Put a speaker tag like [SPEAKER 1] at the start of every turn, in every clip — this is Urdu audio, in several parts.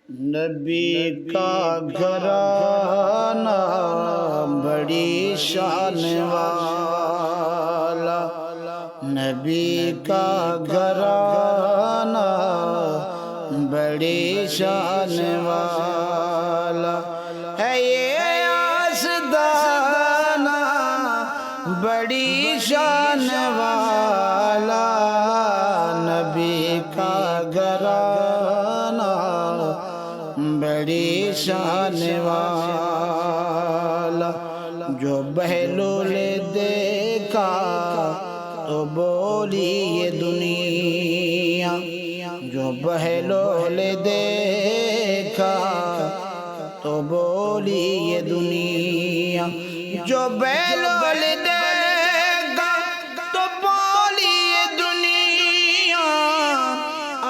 [SPEAKER 1] نبی کا گھرانہ بڑی شان والا، نبی کا گھرانہ بڑی شان والا ہے، یہ آستانہ بڑی شان والا، نبی کا گھرانہ بڑی شان والا۔ جو بہلول دیکھا تو بولی یہ دنیا، جو بہلول دیکھا تو بولی یہ دنیا، جو بہلول دیکھا تو بولی یہ دنیا،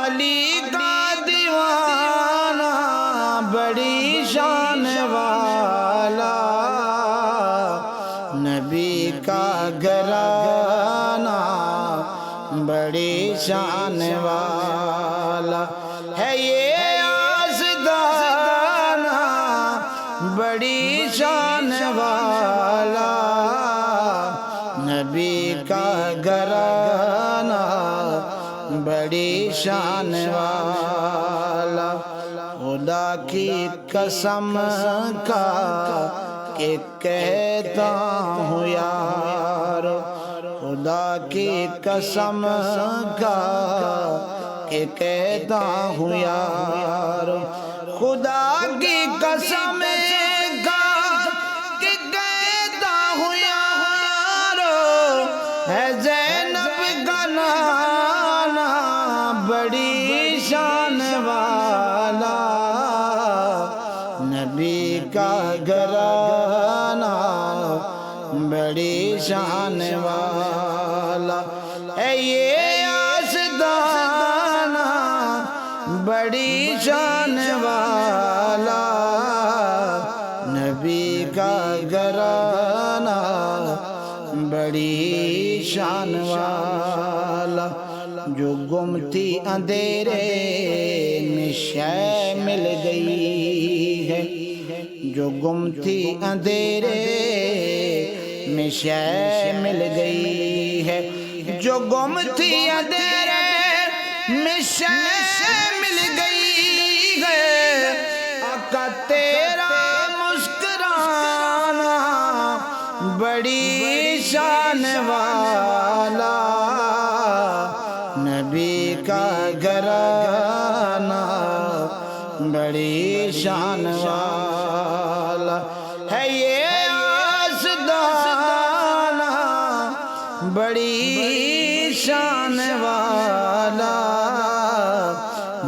[SPEAKER 1] علی کا دیوانہ بڑی شان والا، نبی کا گھرانہ بڑی شان والا ہے، یہ آستانہ بڑی شان والا، نبی کا گھرانہ بڑی شان والا۔ خدا کی قسم کا کہ کہتا ہوں یار، خدا کی قسم کا کہ کہتا ہوں یار، خدا کی قسم کا کہ کہتا ہوں یار، ہے زینب کا نانا بڑی شان والا، نبی کا گھرانہ بڑی شان والا ہے، یہ آستانہ بڑی شان والا، نبی کا گھرانہ بڑی شان والا۔ جو گم تھی اندھیرے میں شے مل گئی ہے، جو گم تھی اندھیرے میں شے مل گئی ہے، جو گم تھی اندھیرے میں شے مل گئی ہے، آقا تیرا مسکرانا بڑی شان والا، نبی کا گھرانہ بڑی شان والا ہے، یہ آستانہ بڑی شان والا،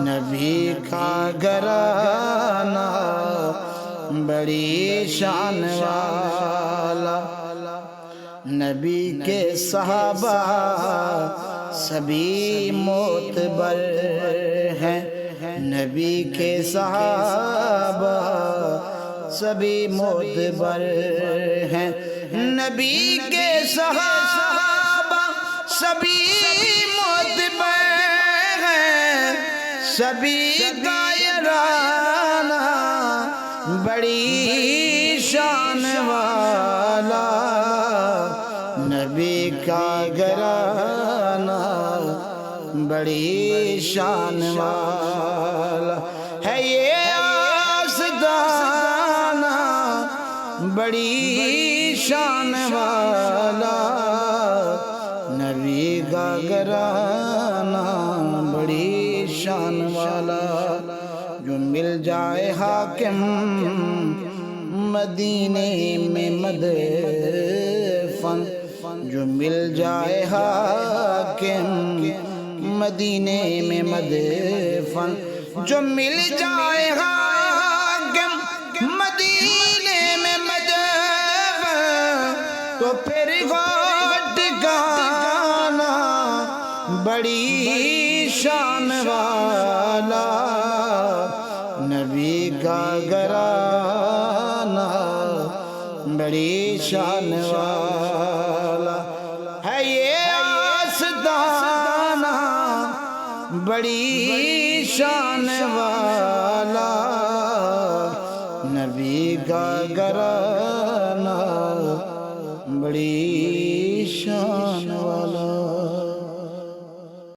[SPEAKER 1] نبی کا گھرانہ بڑی شان والا۔ نبی کے صحابہ سبھی معتبر ہیں، نبی کے صحابہ سبھی معتبر ہیں، نبی کے صحابہ سبھی معتبر ہیں، سبھی کا یارانہ بڑی شان والا، نبی کا گھرانہ بڑی شان والا ہے، یہ آستانہ بڑی شان والا، نبی کا گھرانہ بڑی شان والا۔ جو مل جائے حاکم مدینے میں مدفن، جو مل جائے حاکم مدینے میں مدفن، جو مل جائے حاکم مدینے میں مدفن، تو پھر وہ ٹھکانہ بڑی شان والا، نبی کا گھرانہ بڑی شان والا ہے، یہ آستانہ بڑی شان والا۔ نبی کا گھرانہ